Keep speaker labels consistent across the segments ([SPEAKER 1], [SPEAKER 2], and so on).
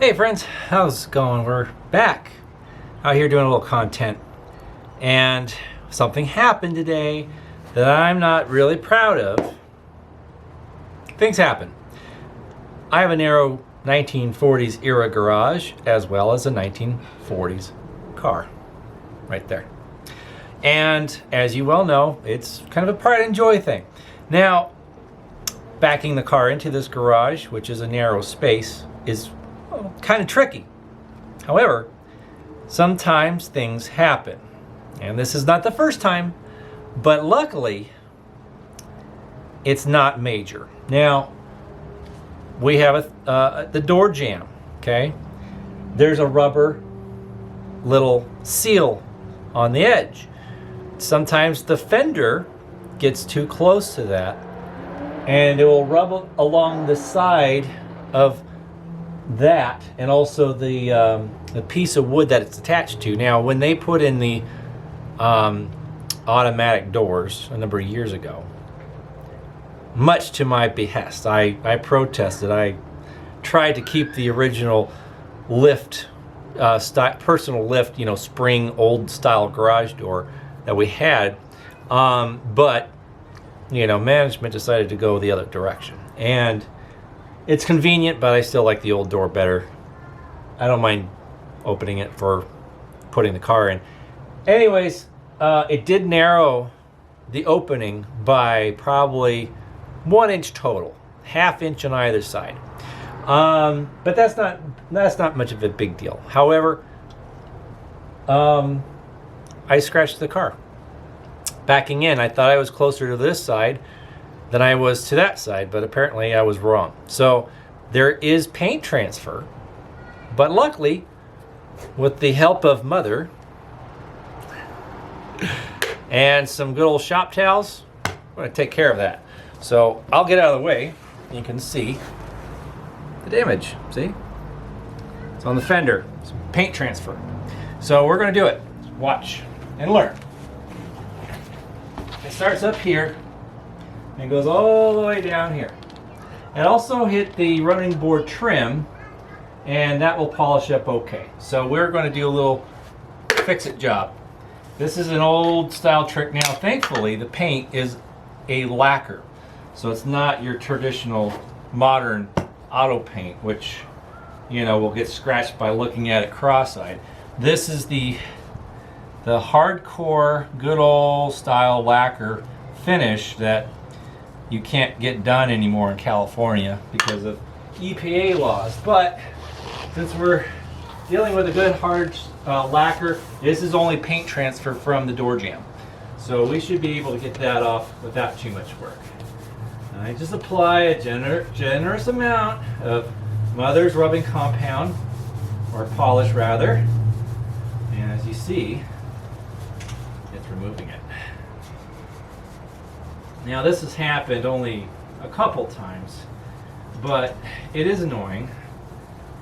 [SPEAKER 1] Hey friends, how's it going? We're back out here doing a little content, and something happened today that I'm not really proud of. Things happen. I have a narrow 1940s era garage as well as a 1940s car right there. And as you well know, it's kind of a pride and joy thing. Now, backing the car into this garage, which is a narrow space, is kind of tricky. However, sometimes things happen. And this is not the first time, but luckily, it's not major. Now, we have the door jamb, okay? There's a rubber little seal on the edge. Sometimes the fender gets too close to that, and it will rub along the side of that, and also the piece of wood that it's attached to. Now, when they put in the automatic doors a number of years ago, much to my behest, I protested. I tried to keep the original lift, personal lift, spring old style garage door that we had, but management decided to go the other direction, and it's convenient, but I still like the old door better. I don't mind opening it for putting the car in. Anyways, it did narrow the opening by probably 1 inch total, ½ inch on either side. But that's not much of a big deal. However, I scratched the car. Backing in, I thought I was closer to this side than I was to that side, but apparently I was wrong. So there is paint transfer, but luckily, with the help of Mother and some good old shop towels, I'm going to take care of that. So I'll get out of the way. You can see the damage. See? It's on the fender. It's paint transfer. So we're going to do it. Watch and learn. It starts up here and goes all the way down here. It also hit the running board trim, and that will polish up okay. So we're going to do a little fix-it job. This is an old style trick. Now, thankfully, the paint is a lacquer, so it's not your traditional modern auto paint, which will get scratched by looking at it cross-eyed. This is the hardcore, good old style lacquer finish that you can't get done anymore in California because of EPA laws. But since we're dealing with a good hard lacquer, this is only paint transfer from the door jamb. So we should be able to get that off without too much work. I just apply a generous amount of Mother's rubbing compound, or polish rather. And as you see, it's removing it. Now, this has happened only a couple times, but it is annoying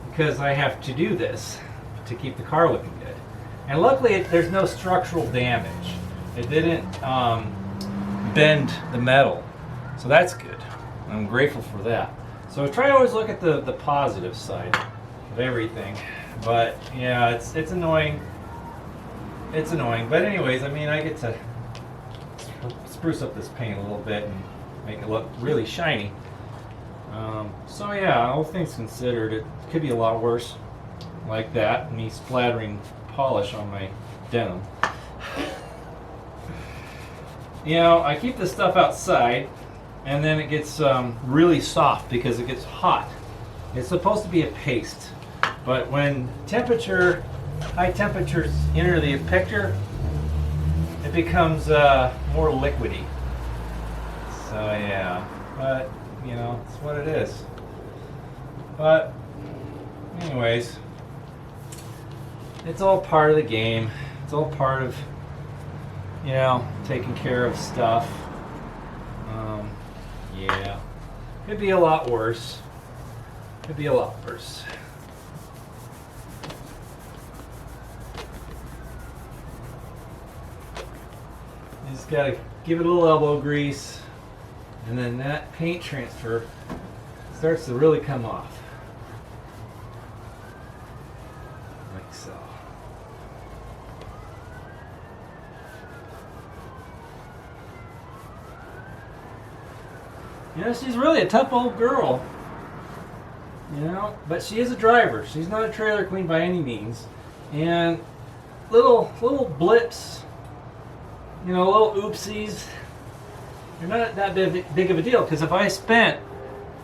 [SPEAKER 1] because I have to do this to keep the car looking good. And luckily, there's no structural damage. It didn't bend the metal, so that's good. I'm grateful for that. So try to always look at the positive side of everything. But yeah, it's annoying. It's annoying. But anyways, I get to spruce up this paint a little bit and make it look really shiny. So yeah, all things considered, it could be a lot worse like that, me splattering polish on my denim. I keep this stuff outside, and then it gets really soft because it gets hot. It's supposed to be a paste, but when high temperatures enter the picture, it becomes more liquidy. So yeah, but it's what it is. But anyways, it's all part of the game. It's all part of taking care of stuff. Yeah, could be a lot worse. Could be a lot worse. You just gotta give it a little elbow grease, and then that paint transfer starts to really come off. so. You know, she's really a tough old girl. You know, but she is a driver. She's not a trailer queen by any means. And little blips, you know, little oopsies, they're not that big of a deal. Because if I spent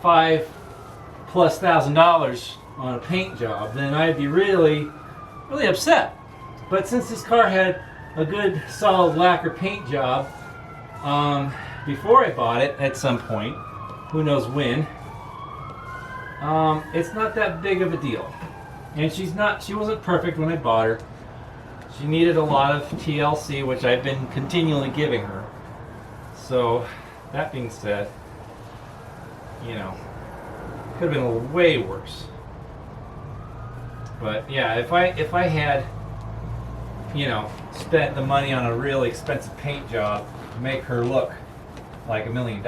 [SPEAKER 1] $5,000+ on a paint job, then I'd be really upset. But since this car had a good solid lacquer paint job before I bought it at some point, who knows when, it's not that big of a deal. And she wasn't perfect when I bought her. She needed a lot of TLC, which I've been continually giving her. So, that being said, you know, could have been way worse. But yeah, if I had, you know, spent the money on a really expensive paint job to make her look like $1 million,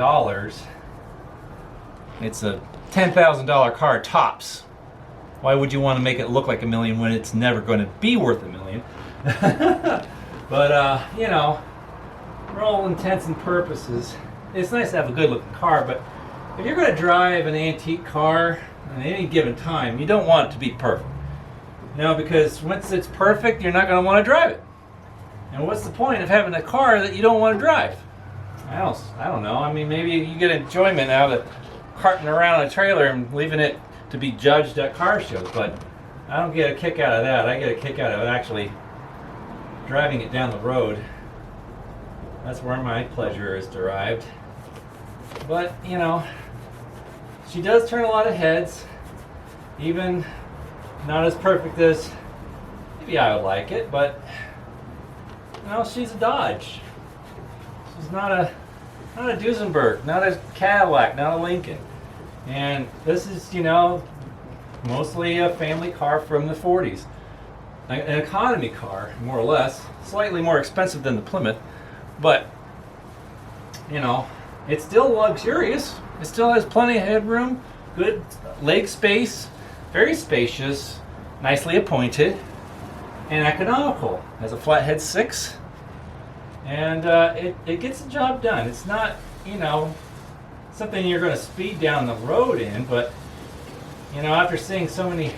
[SPEAKER 1] it's a $10,000 car tops. Why would you want to make it look like $1 million when it's never going to be worth $1 million? But you know, for all intents and purposes, it's nice to have a good looking car, but if you're going to drive an antique car at any given time, you don't want it to be perfect. You know, because once it's perfect, you're not going to want to drive it. And what's the point of having a car that you don't want to drive? I don't know. I mean, maybe you get enjoyment out of carting around a trailer and leaving it to be judged at car shows, but I don't get a kick out of that. I get a kick out of actually driving it down the road. That's where my pleasure is derived. But, you know, she does turn a lot of heads, even not as perfect as maybe I would like it, but, you know, she's a Dodge. She's not a Duesenberg, not a Cadillac, not a Lincoln. And this is, you know, mostly a family car from the 40s. An economy car, more or less. Slightly more expensive than the Plymouth. But, you know, it's still luxurious. It still has plenty of headroom, good leg space, very spacious, nicely appointed, and economical. Has a flathead 6. And it gets the job done. It's not, you know, something you're going to speed down the road in, but, you know, after seeing so many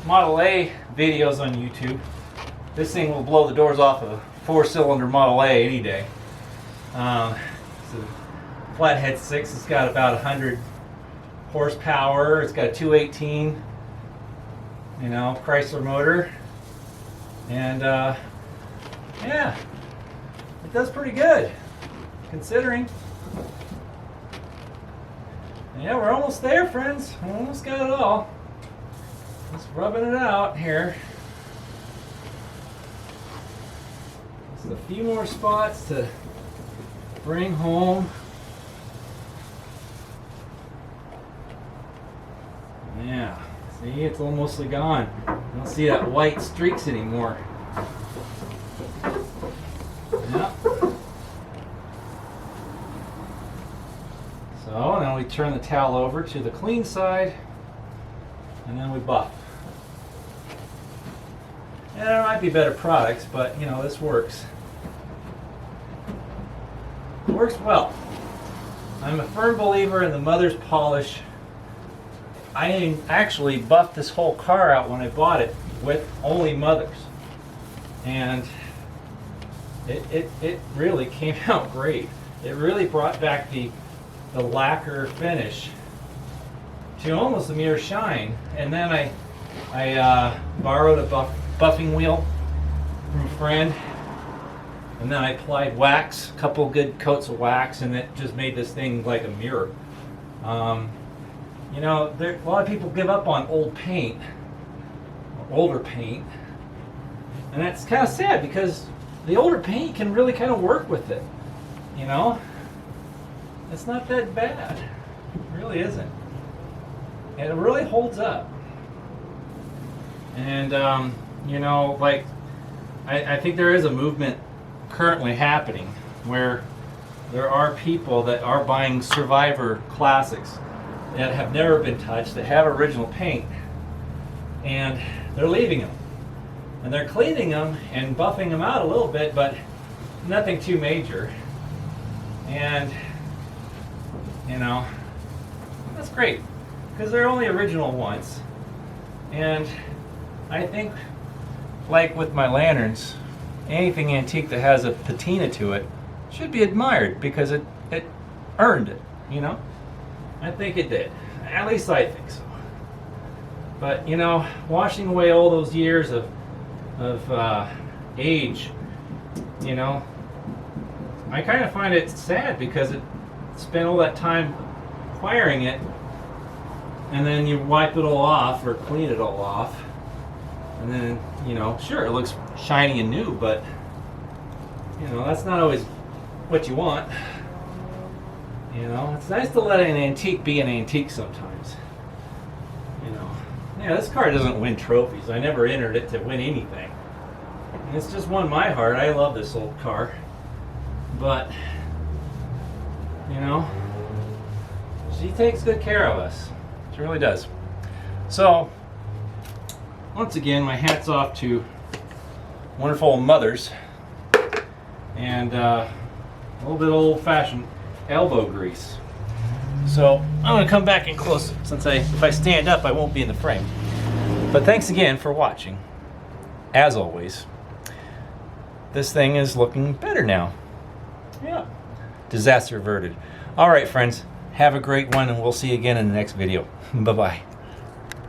[SPEAKER 1] Model A videos on YouTube, this thing will blow the doors off of a 4-cylinder Model A any day. It's a flathead 6. It's got about 100 horsepower. It's got a 218, you know, Chrysler motor. And, yeah, it does pretty good, considering. Yeah, we're almost there, friends. We almost got it all. Just rubbing it out here. Just a few more spots to bring home. Yeah, see, it's almost gone. I don't see that white streaks anymore. Yeah. So now we turn the towel over to the clean side, and then we buff. And there might be better products, but you know, this works. It works well. I'm a firm believer in the mother's polish. I actually buffed this whole car out when I bought it with only mothers. And it really came out great. It really brought back the lacquer finish to almost a mere shine. And then I borrowed a buffing wheel from a friend, and then I applied wax, a couple good coats of wax, and it just made this thing like a mirror. You know, a lot of people give up on old paint, or older paint, and that's kind of sad because the older paint can really kind of work with it. You know, it's not that bad. It really isn't. And it really holds up. And, you know, like, I think there is a movement currently happening where there are people that are buying Survivor classics that have never been touched, that have original paint, and they're leaving them. And they're cleaning them and buffing them out a little bit, but nothing too major. And, you know, that's great, because they're only original once. And I think, like with my lanterns, anything antique that has a patina to it should be admired, because it earned it, you know? I think it did. At least I think so. But, you know, washing away all those years of age, you know, I kind of find it sad, because it spent all that time acquiring it, and then you wipe it all off or clean it all off, and then, you know, sure, it looks shiny and new, but, you know, that's not always what you want. You know, it's nice to let an antique be an antique sometimes. You know, yeah, this car doesn't win trophies. I never entered it to win anything. And it's just won my heart. I love this old car. But, you know, she takes good care of us. She really does. So, once again, my hat's off to wonderful mothers. And a little bit old-fashioned elbow grease. So I'm going to come back in close, since if I stand up I won't be in the frame. But thanks again for watching. As always, this thing is looking better now. Yeah. Disaster averted. Alright friends, have a great one, and we'll see you again in the next video. Bye-bye.